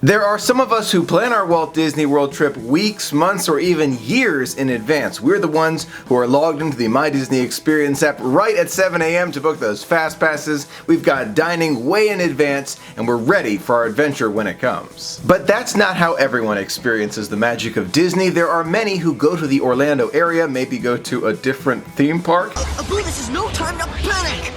There are some of us who plan our Walt Disney World trip weeks, months, or even years in advance. We're the ones who are logged into the My Disney Experience app right at 7 a.m. to book those fast passes. We've got dining way in advance, and we're ready for our adventure when it comes. But that's not how everyone experiences the magic of Disney. There are many who go to the Orlando area, maybe go to a different theme park. Abu, this is no time to panic!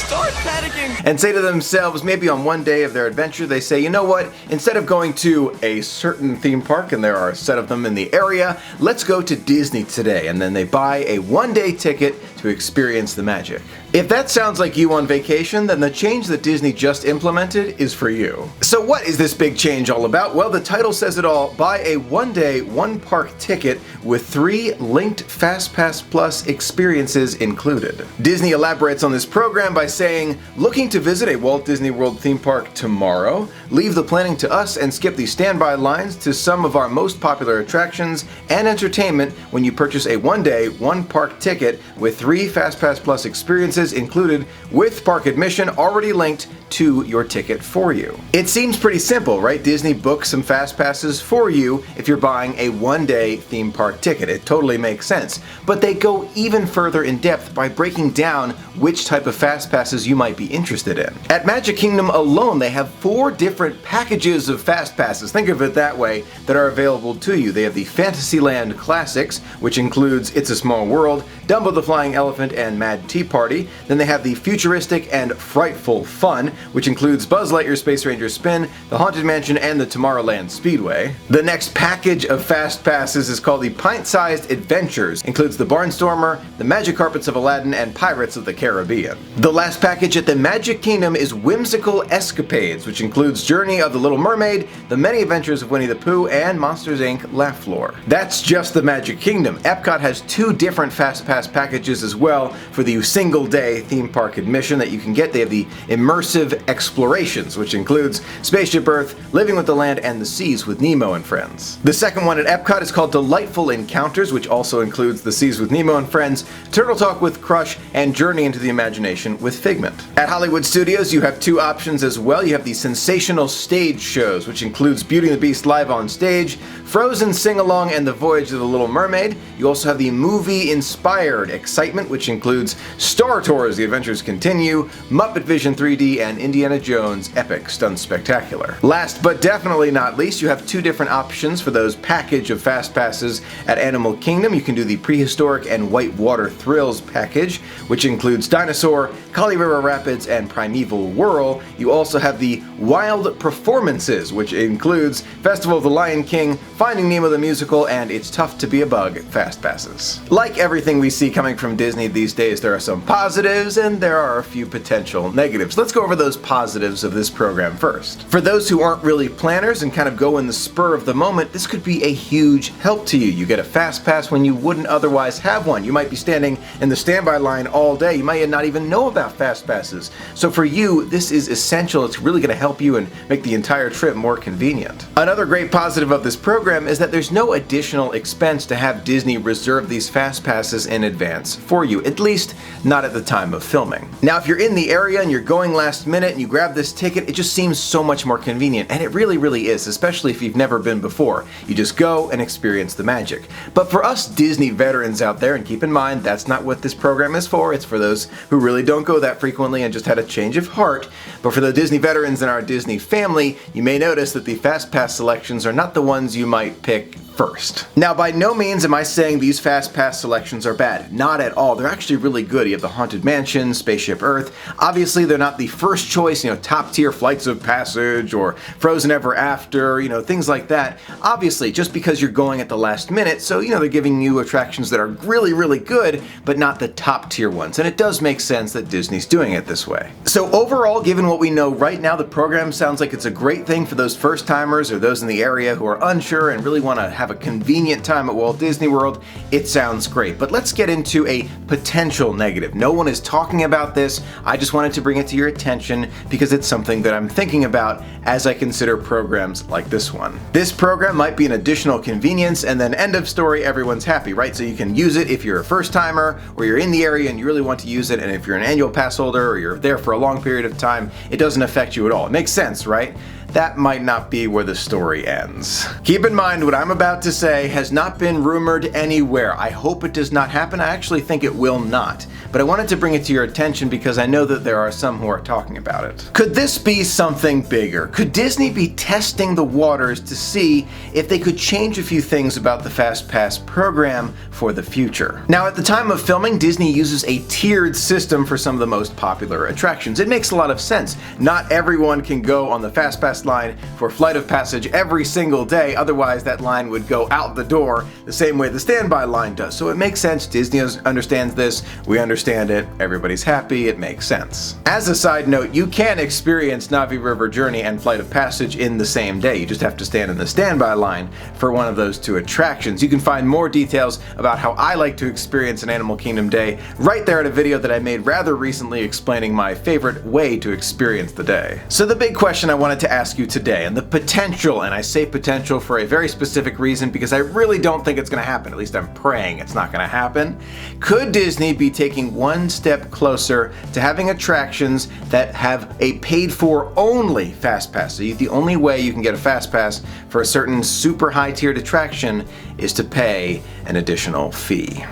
Start panicking! And say to themselves, maybe on one day of their adventure, they say, you know what, instead of going to a certain theme park, and there are a set of them in the area, let's go to Disney today. And then they buy a one-day ticket to experience the magic. If that sounds like you on vacation, then the change that Disney just implemented is for you. So what is this big change all about? Well, the title says it all. Buy a one-day, one-park ticket with 3 linked Fastpass Plus experiences included. Disney elaborates on this program by saying, looking to visit a Walt Disney World theme park tomorrow? Leave the planning to us and skip the standby lines to some of our most popular attractions and entertainment when you purchase a one-day, one-park ticket with 3 Fastpass Plus experiences included with park admission already linked to your ticket for you. It seems pretty simple, right? Disney books some fast passes for you if you're buying a one-day theme park ticket. It totally makes sense. But they go even further in depth by breaking down which type of fast passes you might be interested in. At Magic Kingdom alone, they have 4 different packages of fast passes, think of it that way, that are available to you. They have the Fantasyland Classics, which includes It's a Small World, Dumbo the Flying Elephant, and Mad Tea Party. Then they have the Futuristic and Frightful Fun, which includes Buzz Lightyear Space Ranger Spin, the Haunted Mansion, and the Tomorrowland Speedway. The next package of fast passes is called the Pint-Sized Adventures, includes the Barnstormer, the Magic Carpets of Aladdin, and Pirates of the Caribbean. The last package at the Magic Kingdom is Whimsical Escapades, which includes Journey of the Little Mermaid, The Many Adventures of Winnie the Pooh, and Monsters Inc. Laugh Floor. That's just the Magic Kingdom. Epcot has 2 different fast pass packages as well for the single-day theme park admission that you can get. They have the Immersive Explorations, which includes Spaceship Earth, Living with the Land and the Seas with Nemo and Friends. The second one at Epcot is called Delightful Encounters, which also includes The Seas with Nemo and Friends, Turtle Talk with Crush, and Journey into the Imagination with Figment. At Hollywood Studios, you have 2 options as well. You have the Sensational Stage Shows, which includes Beauty and the Beast live on stage, Frozen Sing-Along, and The Voyage of the Little Mermaid. You also have the Movie-Inspired Excitement, which includes Star Tours, The Adventures Continue, Muppet Vision 3D, and Indiana Jones Epic Stunt Spectacular. Last but definitely not least, you have 2 different options for those package of fast passes at Animal Kingdom. You can do the Prehistoric and Whitewater Thrills package, which includes Dinosaur, Kali River Rapids, and Primeval Whirl. You also have the Wild Performances, which includes Festival of the Lion King, Finding Nemo the Musical, and It's Tough to Be a Bug fast passes. Like everything we see coming from Disney these days, there are some positives and there are a few potential negatives. Let's go over those positives of this program first. For those who aren't really planners and kind of go in the spur of the moment, this could be a huge help to you. You get a fast pass when you wouldn't otherwise have one. You might be standing in the standby line all day. You might not even know about fast passes. So for you, this is essential. It's really going to help you and make the entire trip more convenient. Another great positive of this program is that there's no additional expense to have Disney reserve these fast passes in advance for you, at least not at the time of filming. Now, if you're in the area and you're going last minute and you grab this ticket, it just seems so much more convenient, and it really is, especially if you've never been before. You just go and experience the magic. But for us Disney veterans out there, and keep in mind that's not what this program is for, it's for those who really don't go that frequently and just had a change of heart, but for the Disney veterans in our Disney family, you may notice that the fast pass selections are not the ones you might pick first. Now, by no means am I saying these fast pass selections are bad. Not at all. They're actually really good. You have the Haunted Mansion, Spaceship Earth. Obviously, they're not the first choice, top tier Flights of Passage or Frozen Ever After, things like that. Obviously, just because you're going at the last minute, so, they're giving you attractions that are really good, but not the top tier ones. And it does make sense that Disney's doing it this way. So overall, given what we know right now, the program sounds like it's a great thing for those first timers or those in the area who are unsure and really want to have a convenient time at Walt Disney World. It sounds great, but let's get into a potential negative. No one is talking about this. I just wanted to bring it to your attention because it's something that I'm thinking about as I consider programs like this one. This program might be an additional convenience and then end of story, everyone's happy, right? So you can use it if you're a first timer or you're in the area and you really want to use it, and if you're an annual pass holder or you're there for a long period of time, it doesn't affect you at all. It makes sense, right? that might not be where the story ends. Keep in mind what I'm about to say has not been rumored anywhere. I hope it does not happen. I actually think it will not. But I wanted to bring it to your attention because I know that there are some who are talking about it. Could this be something bigger? Could Disney be testing the waters to see if they could change a few things about the Fastpass program for the future? Now, at the time of filming, Disney uses a tiered system for some of the most popular attractions. It makes a lot of sense. Not everyone can go on the Fastpass line for Flight of Passage every single day, otherwise that line would go out the door the same way the standby line does. So it makes sense. Disney understands this. We understand it. Everybody's happy. It makes sense. As a side note, you can experience Navi River Journey and Flight of Passage in the same day. You just have to stand in the standby line for one of those two attractions. You can find more details about how I like to experience an Animal Kingdom day right there in a video that I made rather recently explaining my favorite way to experience the day. So the big question I wanted to ask you today, and the potential, and I say potential for a very specific reason because I really don't think it's going to happen. At least I'm praying it's not going to happen. Could Disney be taking one step closer to having attractions that have a paid-for only Fastpass? So the only way you can get a Fastpass for a certain super high-tiered attraction is to pay an additional fee.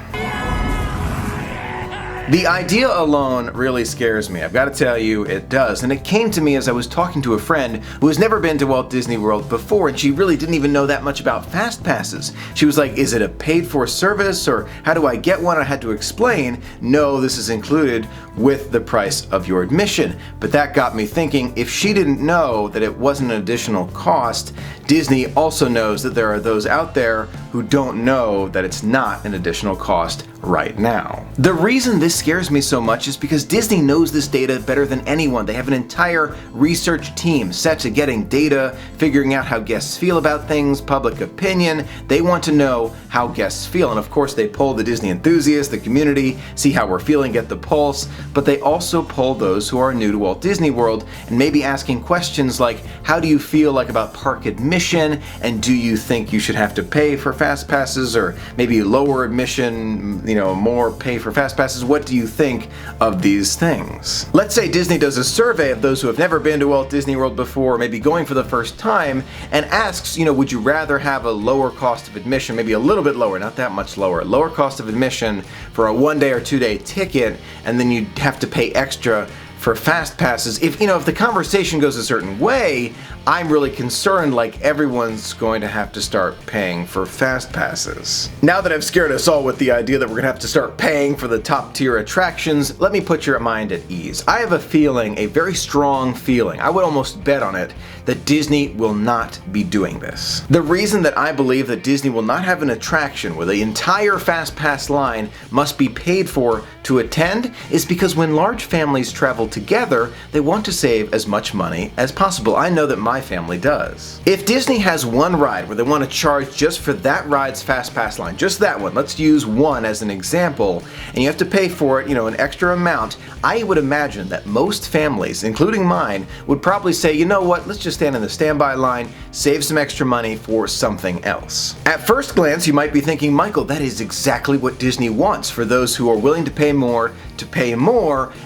The idea alone really scares me. I've got to tell you, it does. And it came to me as I was talking to a friend who has never been to Walt Disney World before, and she really didn't even know that much about Fastpasses. She was like, is it a paid-for service, or how do I get one? I had to explain, no, this is included with the price of your admission. But that got me thinking, if she didn't know that it wasn't an additional cost, Disney also knows that there are those out there who don't know that it's not an additional cost right now. The reason this scares me so much is because Disney knows this data better than anyone. They have an entire research team set to getting data, figuring out how guests feel about things, public opinion. They want to know how guests feel. And of course, they poll the Disney enthusiasts, the community, see how we're feeling, get the pulse. But they also poll those who are new to Walt Disney World and maybe asking questions like, how do you feel like about park admission? And do you think you should have to pay for fast passes, or maybe lower admission, more pay for fast passes? What do you think of these things? Let's say Disney does a survey of those who have never been to Walt Disney World before, maybe going for the first time, and asks, would you rather have a lower cost of admission, maybe a little bit lower, not that much lower, lower cost of admission for a 1-day or 2-day ticket, and then you'd have to pay extra for fast passes. If the conversation goes a certain way, I'm really concerned like everyone's going to have to start paying for fast passes. Now that I've scared us all with the idea that we're gonna have to start paying for the top tier attractions, let me put your mind at ease. I have a feeling, a very strong feeling, I would almost bet on it, that Disney will not be doing this. The reason that I believe that Disney will not have an attraction where the entire fast pass line must be paid for to attend is because when large families travel together, they want to save as much money as possible. I know that my family does. If Disney has one ride where they want to charge just for that ride's fast pass line, just that one, let's use one as an example, and you have to pay for it, an extra amount, I would imagine that most families, including mine, would probably say, you know what, let's just stand in the standby line, save some extra money for something else. At first glance, you might be thinking, Michael, that is exactly what Disney wants for those who are willing to pay more,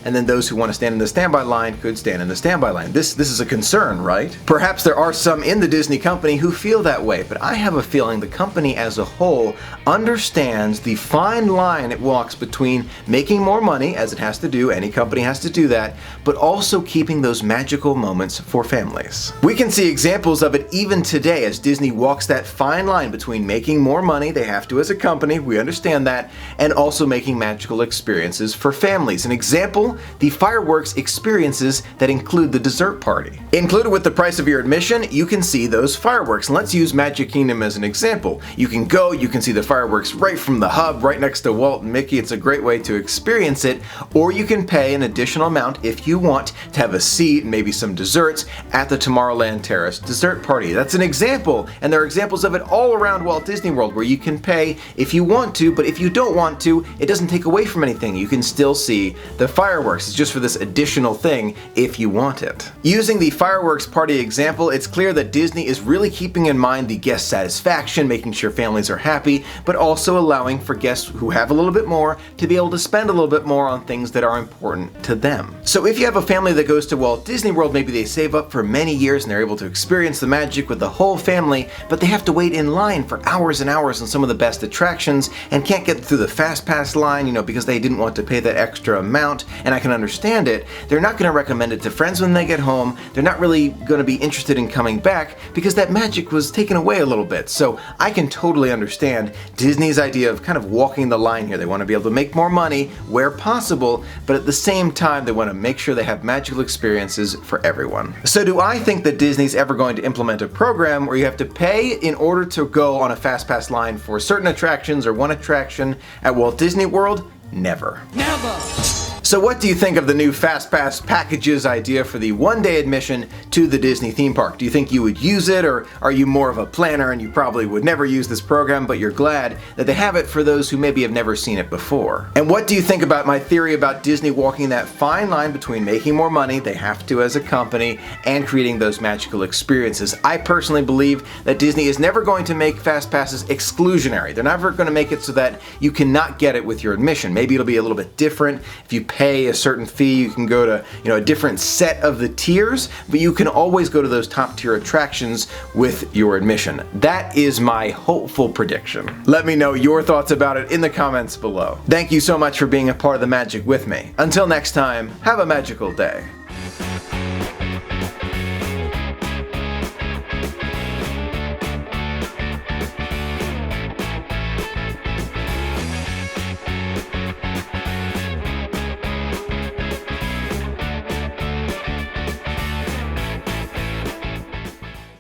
and then those who want to stand in the standby line could stand in the standby line. This is a concern, right? Perhaps there are some in the Disney company who feel that way, but I have a feeling the company as a whole understands the fine line it walks between making more money, as it has to do, any company has to do that, but also keeping those magical moments for families. We can see examples of it even today as Disney walks that fine line between making more money, they have to as a company, we understand that, and also making magical experiences for families. An example, the fireworks experiences that include the dessert party. Included with the price of your admission, you can see those fireworks. And let's use Magic Kingdom as an example. You can go, you can see the fireworks right from the hub, right next to Walt and Mickey. It's a great way to experience it. Or you can pay an additional amount if you want to have a seat and maybe some desserts at the Tomorrowland Terrace dessert party. That's an example, and there are examples of it all around Walt Disney World where you can pay if you want to, but if you don't want to, it doesn't take away from anything. You can still still see the fireworks. It's just for this additional thing if you want it. Using the fireworks party example, it's clear that Disney is really keeping in mind the guest satisfaction, making sure families are happy, but also allowing for guests who have a little bit more to be able to spend a little bit more on things that are important to them. So if you have a family that goes to Walt Disney World, maybe they save up for many years and they're able to experience the magic with the whole family, but they have to wait in line for hours and hours on some of the best attractions and can't get through the Fastpass line, because they didn't want to pay that extra amount, and I can understand it. They're not going to recommend it to friends when they get home. They're not really going to be interested in coming back because that magic was taken away a little bit. So I can totally understand Disney's idea of kind of walking the line here. They want to be able to make more money where possible, but at the same time they want to make sure they have magical experiences for everyone. So do I think that Disney's ever going to implement a program where you have to pay in order to go on a Fastpass line for certain attractions or one attraction at Walt Disney World? Never. Never! So what do you think of the new Fastpass packages idea for the one-day admission to the Disney theme park? Do you think you would use it, or are you more of a planner and you probably would never use this program, but you're glad that they have it for those who maybe have never seen it before? And what do you think about my theory about Disney walking that fine line between making more money, they have to as a company, and creating those magical experiences? I personally believe that Disney is never going to make Fastpasses exclusionary. They're never going to make it so that you cannot get it with your admission. Maybe it'll be a little bit different. If you pay a certain fee, you can go to a different set of the tiers, but you can always go to those top tier attractions with your admission. That is my hopeful prediction. Let me know your thoughts about it in the comments below. Thank you so much for being a part of the magic with me. Until next time, have a magical day.